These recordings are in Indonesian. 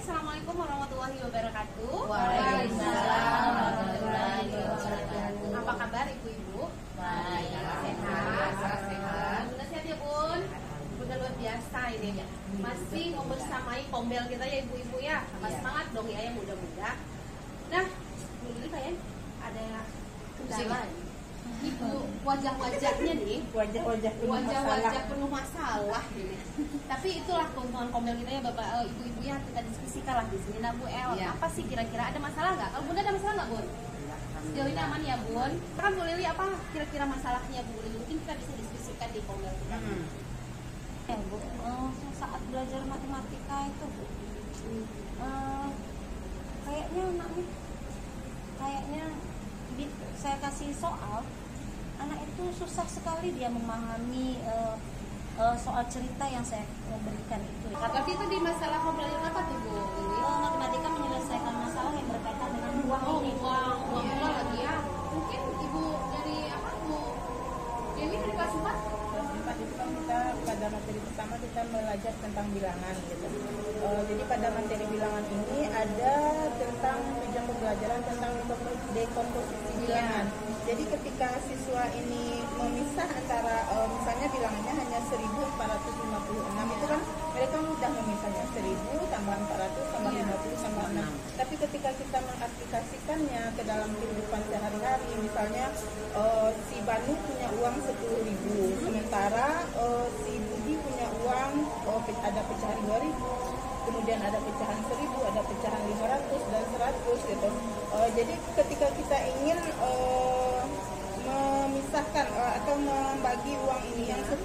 Assalamualaikum warahmatullahi wabarakatuh. Waalaikumsalam warahmatullahi wabarakatuh. Apa kabar ibu-ibu? Baik. Sehat. Alhamdulillah sehat ya bun. Udah luar biasa ini ya. Masih membersamai pombel kita ya ibu-ibu ya. Sama semangat dong ya yang muda-muda. Nah, ini kayaknya ada kendala nih. Ibu wajah-wajahnya nih, wajah-wajah penuh masalah gini. Tapi itulah keuntungan pombel kita ya Bapak ibu-ibu ya, kita diskusikan lah di sini. Nah Bu El, apa sih kira-kira ada masalah nggak? Kalau Bunda ada masalah nggak Bun? Sejauh ini aman ya Bun? Kan Bu Lili apa kira-kira masalahnya Bu Lili? Mungkin kita bisa diskusikan di pombel kita. Ya Bu, saat belajar matematika itu Bu, kayaknya anaknya, saya kasih soal, anak itu susah sekali dia memahami soal cerita yang saya berikan itu. Berarti itu di masalah pembelajaran apa tuh Bu Lili? Matematika menyelesaikan masalah yang berkaitan dengan uang ini. Uang lagi ya. Mungkin Ibu dari apa Bu Dewi dari kelas 4? Kelas 4 itu kan kita pada materi pertama kita belajar tentang bilangan gitu. Jadi pada materi bilangan ini ada tentang tujuan pembelajaran tentang dekomposisi bilangan. Jadi ketika siswa ini memisah antara misalnya bilangannya hanya 1456 itu kan mereka mudah memisahnya 1000 tambah 400 tambah 50 tambah 6. Tapi ketika kita mengaplikasikannya ke dalam kehidupan sehari-hari, misalnya si Banu punya uang 10.000, sementara si Budi punya uang ada pecahan 2.000, kemudian ada pecahan 1.000, ada pecahan 500 dan 100 gitu. Jadi ketika kita ingin memisahkan atau membagi uang ini yang 10.000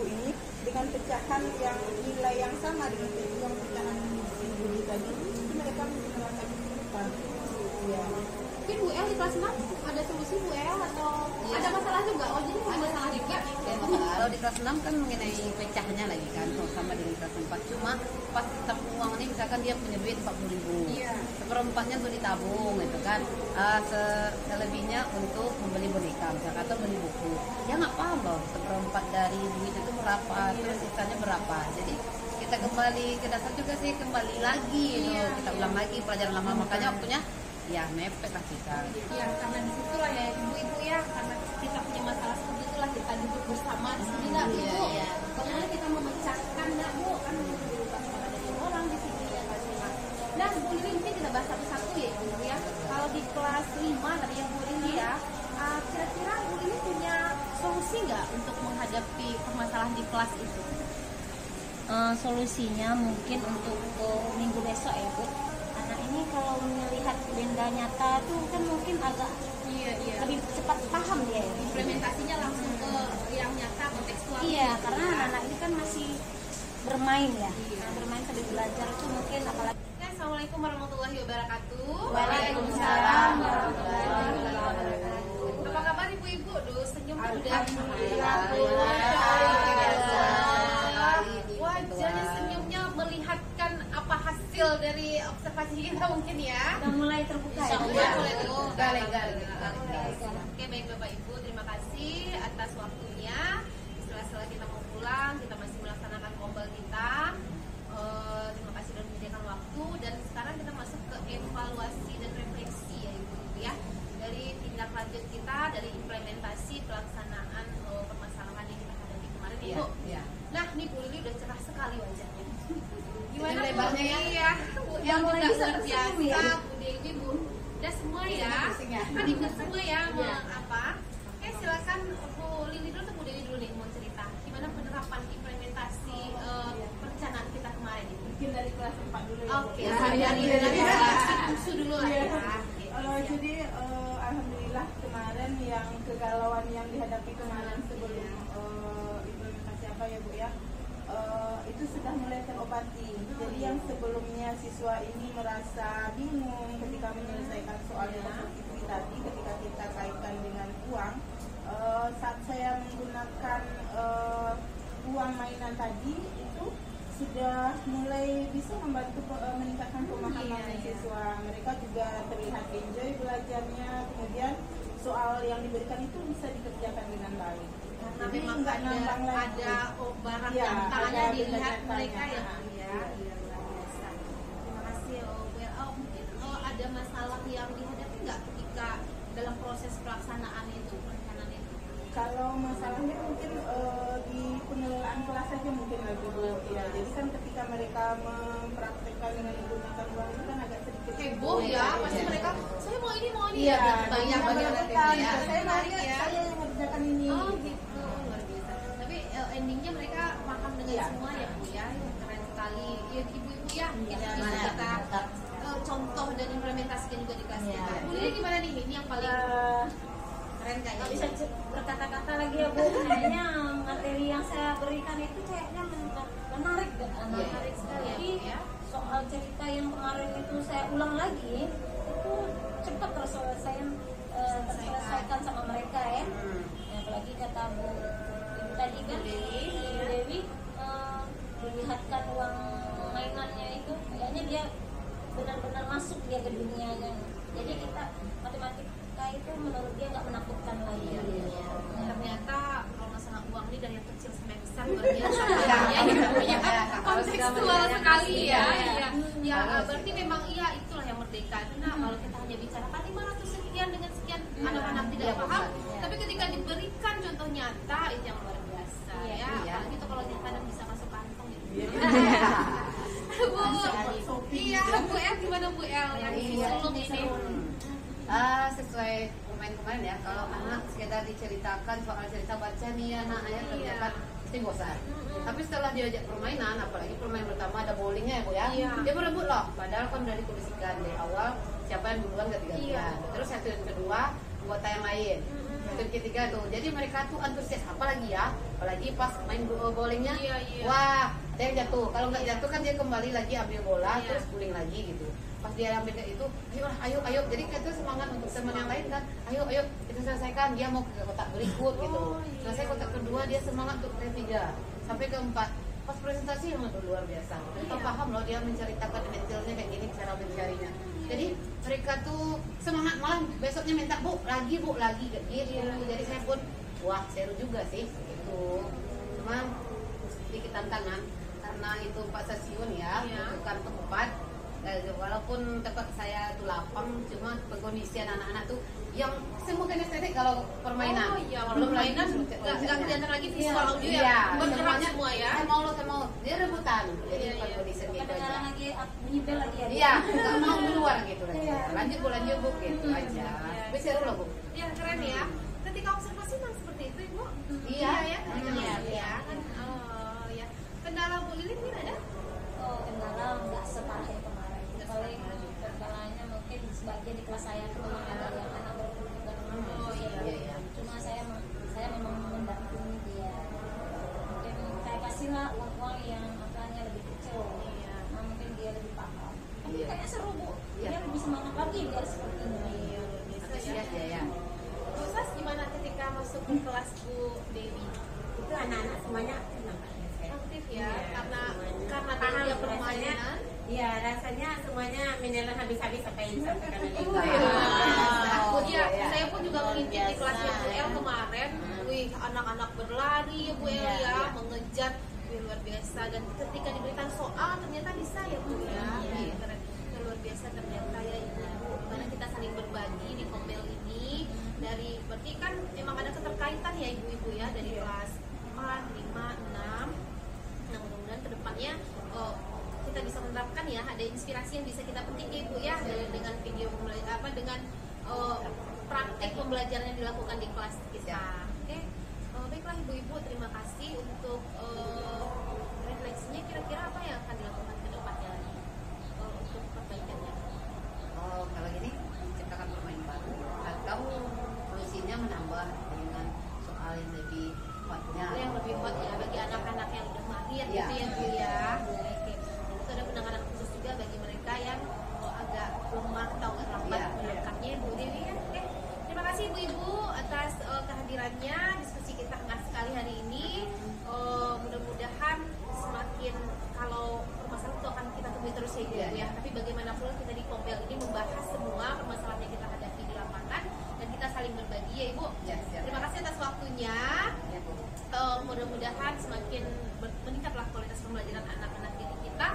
ini dengan pecahan yang nilai yang sama dengan uang pecahan Budi tadi, itu mereka merasa kesulitan. Ya. Mungkin Bu El di kelas 6 ada solusi Bu El atau ada masalah juga? Oh jadi ada masalah juga. Kalau di kelas 6 kan mengenai pecahnya lagi kan, sama dengan kelas 4. Cuma pas kita uang ini misalkan dia punya duit 40.000, seperempatnya untuk ditabung gitu kan, selebihnya untuk membeli boneka misalkan atau beli buku. Dia nggak paham loh seperempat dari duit itu berapa, terus sisanya berapa. Jadi kita kembali ke dasar juga sih, kembali lagi kita ulang lagi pelajaran lama, makanya waktunya ya mepet lah kita. Ya karena disitulah ya ibu-ibu ya, karena kita punya masalah seperti itulah kita duduk bersama di sini nggak Bu? Kemudian kita memecahkan nggak Bu? Kan berubah sama dari orang di sini ya Kak Sima. Nah Bu Lili mungkin kita bahas satu-satu ya Ibu ya. Kalau di kelas 5 tadi yang Bu Lili ya, kira-kira Bu Lili punya solusi nggak untuk menghadapi permasalahan di kelas itu? Solusinya mungkin untuk minggu besok ya Bu. Anak ini kalau melihat benda nyata tuh kan mungkin agak lebih cepat paham dia ya. Implementasinya langsung ke yang nyata kontekstual. Iya, karena anak ini kan masih bermain ya. Bermain sambil belajar itu mungkin apalagi. Assalamualaikum warahmatullahi wabarakatuh. Waalaikumsalam warahmatullahi wabarakatuh. Apa kabar ibu-ibu? Duh, senyum udah. Wajahnya senyumnya melihatkan apa hasil dari observasi kita mungkin ya. Udah mulai terbuka ya. Mulai terbuka. Oke baik Bapak Ibu, terima kasih atas waktunya. Setelah kita mau pulang, kita masih melaksanakan pombel kita. Terima kasih sudah menyediakan waktu, dan sekarang kita masuk ke evaluasi dan refleksi ya Ibu-ibu ya, dari tindak lanjut kita dari implementasi pelaksanaan permasalahan yang kita hadapi kemarin Ibu. Nah, nih Bu Lili udah cerah sekali wajahnya. Gimana lebarnya ya? Iya, Bu El juga luar biasa, Bu Dewi, Bu. Udah semua ya. Kan ikut semua ya mau apa? Oke, silakan Bu Lili dulu atau Bu Dewi dulu nih mau cerita. Gimana penerapan implementasi perencanaan kita kemarin ini? Mungkin dari kelas 4 dulu ya. Oke, dari kursu dulu lah ya. Jadi alhamdulillah kemarin yang kegalauan yang dihadapi kemarin sebelum implementasi apa ya Bu ya, itu sudah mulai terobati. Jadi yang sebelumnya siswa ini merasa bingung ketika menyelesaikan soal yang seperti tadi, ketika kita kaitkan dengan uang, saat saya menggunakan uang mainan tadi itu sudah mulai bisa membantu meningkatkan pemahaman siswa. Mereka juga terlihat enjoy belajarnya, kemudian soal yang diberikan itu bisa dikerjakan dengan baik. Karena memang ada barang yang tangannya dilihat mereka ya. Terima kasih kasih Bu El. Mungkin ada masalah yang dihadapi nggak ketika dalam proses pelaksanaan itu, perencanaan itu? Kalau masalahnya mungkin di pengelolaan kelas saja mungkin lagi Bu. Ya, jadi kan ketika mereka mempraktekkan dengan menggunakan uang itu kan agak sedikit Heboh ya, pasti mereka saya mau ini Iya, banyak bagian ya. Saya maunya saya yang mengerjakan ini. Oh gitu, luar biasa. Tapi endingnya mereka paham dengan Iya. semua ya Bu ya, keren sekali. Ya ibu-ibu ya, kita bisa kita contoh dan implementasikan juga di kelas kita. Bu Lili gimana nih? Ini yang paling keren kayaknya. Bisa berkata-kata lagi ya Bu, kayaknya materi yang saya berikan itu kayaknya menarik menarik sekali. Ya. Soal cerita yang kemarin itu saya ulang lagi, itu cepat terselesaikan sama mereka ya. Apalagi kata Bu Ibu tadi kan, Ibu Dewi melihatkan uang mainannya itu, kayaknya dia benar-benar masuk dia ke dunianya. Jadi kita matematika itu menurut dia nggak menakutkan lagi. Ternyata kalau masalah uang ini dari yang kecil sampai yang besar luar biasa ya, gitu ya. Kontekstual sekali ya. Ya, berarti memang iya itulah yang merdeka. Nah, kalau kita hanya bicarakan 500 sekian dengan sekian anak-anak tidak paham, tapi ketika diberikan contoh nyata itu yang luar biasa ya. Apalagi itu kalau kadang bisa masuk kantong gitu. Bu, iya Bu El, gimana Bu El yang sulung ini? Sesuai kemarin ya, kalau anak sekedar diceritakan soal cerita baca nih anak ayah kerjakan pasti bosan. Tapi setelah diajak permainan, apalagi permainan pertama ada bowlingnya ya Bu ya, dia berebut loh. Padahal kan udah dikondisikan dari awal siapa yang duluan ganti-gantian. Terus satu yang kedua anggota yang lain. Satu yang ketiga tuh. Jadi mereka tuh antusias apalagi ya, apalagi pas main bowlingnya, wah ada yang jatuh. Kalau nggak jatuh kan dia kembali lagi ambil bola terus guling lagi gitu. Pas dia ambil itu, ayo, jadi kita semangat untuk teman yang lain kan, ayo kita selesaikan. Dia mau ke kotak berikut gitu, selesai kotak kedua dia semangat untuk ketiga sampai keempat. Pas presentasi yang luar biasa, mereka paham loh, dia menceritakan detailnya kayak gini cara mencarinya. Jadi mereka tuh semangat, malah besoknya minta bu lagi gitu. Jadi saya pun wah seru juga sih gitu. Cuma sedikit tantangan karena itu 4 stasiun ya, bukan tempat. Walaupun tempat saya tuh lapang, cuma pengkondisian anak-anak tuh yang semua kan estetik kalau permainan. Belum mainan nggak kelihatan lagi visual audio ya, bergerak semua ya. Saya mau dia rebutan, jadi pengkondisian gitu aja. Kadang-kadang lagi bunyi bel lagi ya. Iya, nggak mau keluar gitu aja. Lanjut bu gitu aja. Tapi seru loh Bu. Iya keren ya. Ketika observasi memang seperti itu Ibu. Iya ya. Kan. Oh ya. Kendala Bu Lili mungkin ada? Kendala nggak separah yang kemarin. Paling kendalanya mungkin sebagian di kelas saya tuh memang ada yang anak berkebutuhan khusus. Cuma saya memang mendampingi dia. Mungkin saya kasihlah uang yang angkanya lebih kecil. Nah, mungkin dia lebih paham. Tapi kayaknya seru Bu. Dia lebih semangat lagi biar seperti ini. Antusias ya. Bu Sas gimana ketika masuk ke kelas Bu Dewi? Itu anak-anak semuanya Aktif ya, karena dia permainan. Iya, rasanya semuanya mineral habis-habis apa yang disampaikan oleh Ibu. Iya, saya pun juga mengikuti kelasnya Bu El kemarin. Wih, anak-anak berlari ya Bu El ya, mengejar. Wih, luar biasa. Dan ketika diberikan soal ternyata bisa ya Bu ya. Keren. Luar biasa ternyata ya Ibu. Karena kita saling berbagi di Kompel ini. Dari berarti kan memang ada keterkaitan ya Ibu-ibu ya dari kelas 4, 5, 6. Nah, mudah-mudahan kedepannya kita bisa menerapkan ya, ada inspirasi yang bisa kita petik ya Ibu ya, dengan video dengan praktek pembelajaran yang dilakukan di kelas kita. Oke. Baiklah Ibu-ibu, terima kasih untuk refleksinya. Kira-kira apa yang akan dilakukan ke depannya lagi untuk perbaikannya? Kalau gini menciptakan permainan baru atau solusinya menambah dengan soal yang lebih kuatnya. Yang lebih kuat ya bagi anak-anak yang udah mahir gitu ya Bu ya. Oke. Itu ada penanganan khusus juga bagi mereka yang agak lemah atau lambat menangkapnya Bu Dewi ya. Oke. Terima kasih Ibu-ibu atas kehadirannya. Diskusi kita hangat sekali hari ini. Mudah-mudahan semakin kalau permasalahan itu akan kita temui terus ya Ibu ya. Tapi bagaimanapun kita di Kompel ini membahas semua permasalahan yang kita hadapi di lapangan dan kita saling berbagi ya Ibu. Terima kasih atas waktunya. Mudah-mudahan semakin meningkatlah kualitas pembelajaran anak-anak didik kita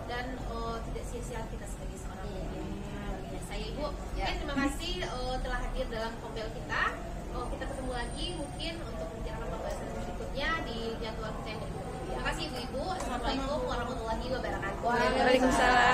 dan tidak sia-sia kita sebagai seorang ibu. Ya, saya Ibu. Ya. Oke, terima kasih telah hadir dalam kombel kita. Kita ketemu lagi mungkin untuk membicarakan pembahasan berikutnya di jadwal kita yang berikutnya. Terima kasih Ibu-ibu. Assalamualaikum warahmatullahi wabarakatuh. Waalaikumsalam.